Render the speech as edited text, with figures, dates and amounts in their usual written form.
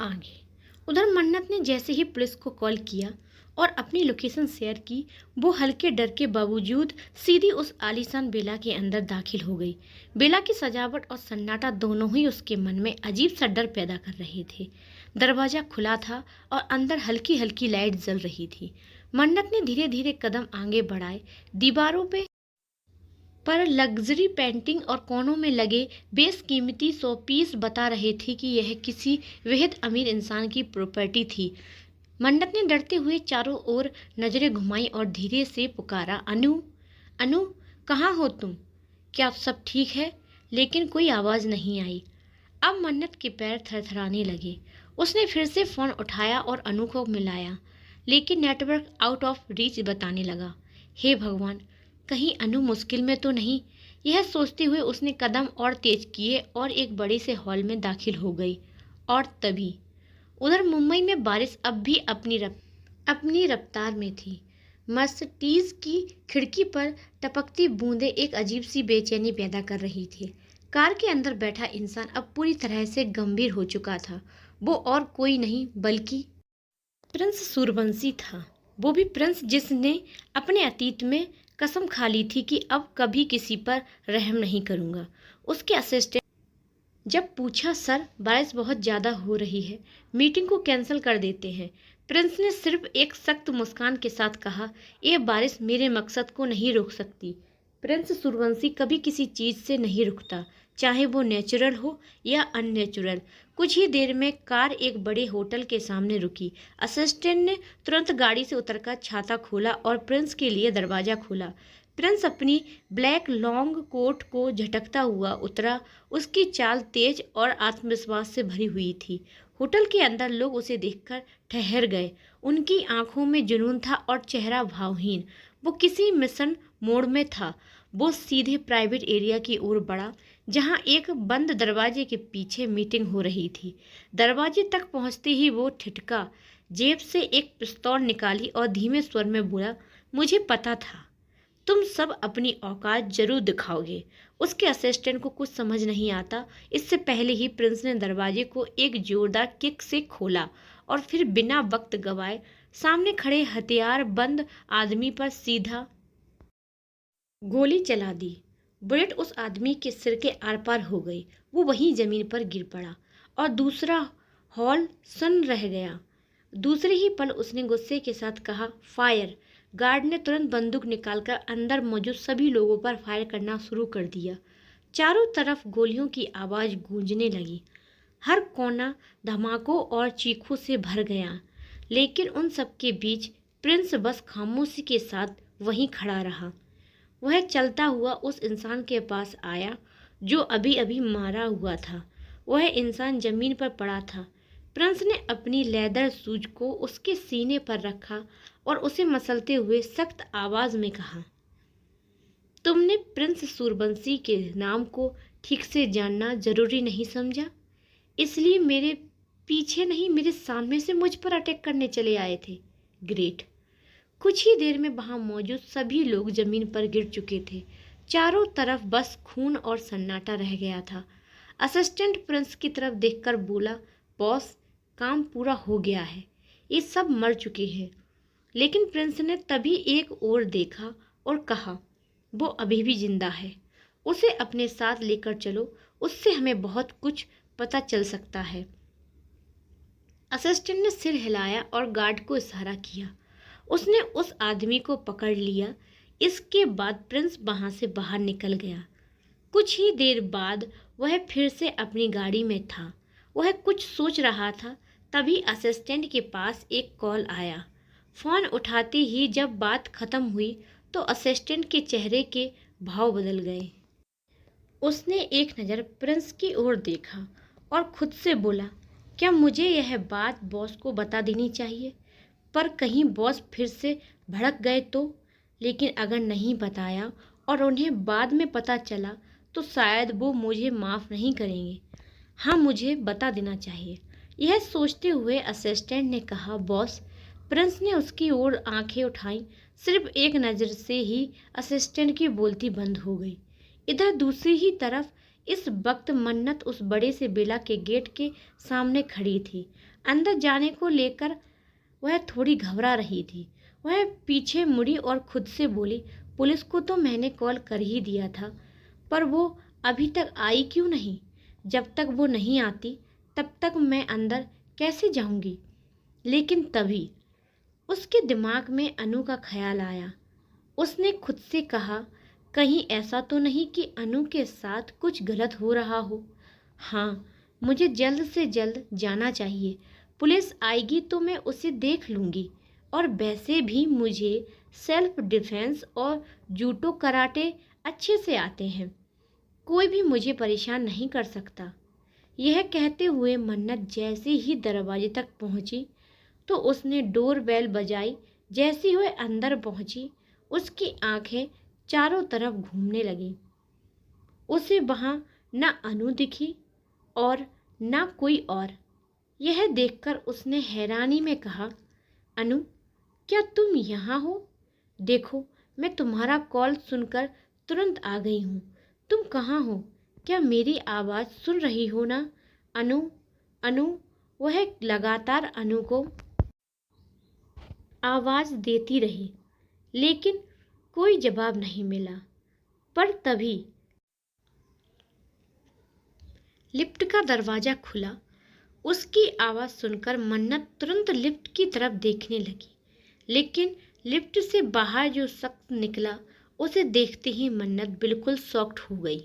आगे। उधर मन्नत ने जैसे ही पुलिस को कॉल किया और अपनी लोकेशन शेयर की, वो हल्के डर के बावजूद सीधी उस आलीशान बेला के अंदर दाखिल हो गई। बेला की सजावट और सन्नाटा दोनों ही उसके मन में अजीब सा डर पैदा कर रहे थे। दरवाजा खुला था और अंदर हल्की हल्की लाइट जल रही थी। मन्नत ने धीरे धीरे कदम आगे बढ़ाए। दीवारों पर लग्जरी पेंटिंग और कोनों में लगे बेशकीमती शोपीस बता रहे थे कि यह किसी बेहद अमीर इंसान की प्रॉपर्टी थी। मन्नत ने डरते हुए चारों ओर नजरें घुमाई और धीरे से पुकारा, अनु, अनु, कहाँ हो तुम? क्या सब ठीक है? लेकिन कोई आवाज़ नहीं आई। अब मन्नत के पैर थरथराने लगे। उसने फिर से फ़ोन उठाया और अनु को मिलाया, लेकिन नेटवर्क आउट ऑफ रीच बताने लगा। हे भगवान, कहीं अनु मुश्किल में तो नहीं? यह सोचते हुए उसने कदम और तेज किए और एक बड़े से हॉल में दाखिल हो गई। और तभी उधर मुंबई में बारिश अब भी अपनी रफ्तार में थी। मर्सिडीज की खिड़की पर टपकती बूंदें एक अजीब सी बेचैनी पैदा कर रही थी। कार के अंदर बैठा इंसान अब पूरी तरह से गंभीर हो चुका था। वो और कोई नहीं बल्कि प्रिंस सूर्यवंशी था। वो भी प्रिंस जिसने अपने अतीत में कसम खा ली थी कि अब कभी किसी पर रहम नहीं करूँगा। उसके असिस्टेंट जब पूछा, सर बारिश बहुत ज़्यादा हो रही है, मीटिंग को कैंसिल कर देते हैं। प्रिंस ने सिर्फ एक सख्त मुस्कान के साथ कहा, ये बारिश मेरे मकसद को नहीं रोक सकती। प्रिंस सूर्यवंशी कभी किसी चीज़ से नहीं रुकता, चाहे वो नेचुरल हो या अननेचुरल। कुछ ही देर में कार एक बड़े होटल के सामने रुकी। असिस्टेंट ने तुरंत गाड़ी से उतरकर छाता खोला और प्रिंस के लिए दरवाज़ा खोला। प्रिंस अपनी ब्लैक लॉन्ग कोट को झटकता हुआ उतरा। उसकी चाल तेज और आत्मविश्वास से भरी हुई थी। होटल के अंदर लोग उसे देखकर ठहर गए। उनकी आंखों में जुनून था और चेहरा भावहीन। वो किसी मिशन मोड में था। वो सीधे प्राइवेट एरिया की ओर बढ़ा, जहां एक बंद दरवाजे के पीछे मीटिंग हो रही थी। दरवाजे तक पहुंचते ही वो ठिठका, जेब से एक पिस्तौल निकाली और धीमे स्वर में बोला, मुझे पता था तुम सब अपनी औकात जरूर दिखाओगे। उसके असिस्टेंट को कुछ समझ नहीं आता। इससे पहले ही प्रिंस ने दरवाजे को एक जोरदार किक से खोला और फिर बिना वक्त गवाए सामने खड़े हथियार बंद आदमी पर सीधा गोली चला दी। बुलेट उस आदमी के सिर के आर पार हो गई। वो वहीं जमीन पर गिर पड़ा और दूसरा हॉल सुन्न रह गया। दूसरे ही पल उसने गुस्से के साथ कहा, फायर। गार्ड ने तुरंत बंदूक निकालकर अंदर मौजूद सभी लोगों पर फायर करना शुरू कर दिया। चारों तरफ गोलियों की आवाज़ गूंजने लगी। हर कोना धमाकों और चीखों से भर गया। लेकिन उन सब के बीच प्रिंस बस खामोशी के साथ वहीं खड़ा रहा। वह चलता हुआ उस इंसान के पास आया जो अभी अभी मारा हुआ था। वह इंसान जमीन पर पड़ा था। प्रिंस ने अपनी लेदर शूज को उसके सीने पर रखा और उसे मसलते हुए सख्त आवाज में कहा, तुमने प्रिंस सूर्यवंशी के नाम को ठीक से जानना जरूरी नहीं समझा, इसलिए मेरे पीछे नहीं मेरे सामने से मुझ पर अटैक करने चले आए थे। ग्रेट। कुछ ही देर में वहां मौजूद सभी लोग जमीन पर गिर चुके थे। चारों तरफ बस खून और सन्नाटा रह गया था। असिस्टेंट प्रिंस की तरफ देखकर बोला, बॉस, काम पूरा हो गया है, ये सब मर चुके हैं। लेकिन प्रिंस ने तभी एक ओर देखा और कहा, वो अभी भी जिंदा है, उसे अपने साथ लेकर चलो, उससे हमें बहुत कुछ पता चल सकता है। असिस्टेंट ने सिर हिलाया और गार्ड को इशारा किया। उसने उस आदमी को पकड़ लिया। इसके बाद प्रिंस वहां से बाहर निकल गया। कुछ ही देर बाद वह फिर से अपनी गाड़ी में था। वह कुछ सोच रहा था, तभी असिस्टेंट के पास एक कॉल आया। फ़ोन उठाते ही जब बात खत्म हुई तो असिस्टेंट के चेहरे के भाव बदल गए। उसने एक नज़र प्रिंस की ओर देखा और खुद से बोला, क्या मुझे यह बात बॉस को बता देनी चाहिए? पर कहीं बॉस फिर से भड़क गए तो? लेकिन अगर नहीं बताया और उन्हें बाद में पता चला तो शायद वो मुझे माफ़ नहीं करेंगे। हाँ, मुझे बता देना चाहिए। यह सोचते हुए असिस्टेंट ने कहा, बॉस। प्रिंस ने उसकी ओर आंखें उठाई। सिर्फ एक नज़र से ही असिस्टेंट की बोलती बंद हो गई। इधर दूसरी ही तरफ इस वक्त मन्नत उस बड़े से बेला के गेट के सामने खड़ी थी। अंदर जाने को लेकर वह थोड़ी घबरा रही थी। वह पीछे मुड़ी और खुद से बोली, पुलिस को तो मैंने कॉल कर ही दिया था, पर वो अभी तक आई क्यों नहीं? जब तक वो नहीं आती तब तक मैं अंदर कैसे जाऊंगी? लेकिन तभी उसके दिमाग में अनु का ख्याल आया। उसने खुद से कहा, कहीं ऐसा तो नहीं कि अनु के साथ कुछ गलत हो रहा हो। हाँ, मुझे जल्द से जल्द जाना चाहिए। पुलिस आएगी तो मैं उसे देख लूँगी, और वैसे भी मुझे सेल्फ डिफेंस और जूडो कराटे अच्छे से आते हैं। कोई भी मुझे परेशान नहीं कर सकता। यह कहते हुए मन्नत जैसे ही दरवाजे तक पहुंची तो उसने डोर बेल बजाई। जैसे वह अंदर पहुंची, उसकी आंखें चारों तरफ घूमने लगीं। उसे वहां न अनु दिखी और न कोई और। यह देखकर उसने हैरानी में कहा, अनु, क्या तुम यहाँ हो? देखो, मैं तुम्हारा कॉल सुनकर तुरंत आ गई हूँ। तुम कहाँ हो? क्या मेरी आवाज़ सुन रही हो ना? अनु, अनु। वह लगातार अनु को आवाज़ देती रही, लेकिन कोई जवाब नहीं मिला। पर तभी लिफ्ट का दरवाज़ा खुला। उसकी आवाज़ सुनकर मन्नत तुरंत लिफ्ट की तरफ देखने लगी, लेकिन लिफ्ट से बाहर जो शख्स निकला उसे देखते ही मन्नत बिल्कुल शॉक्ड हो गई।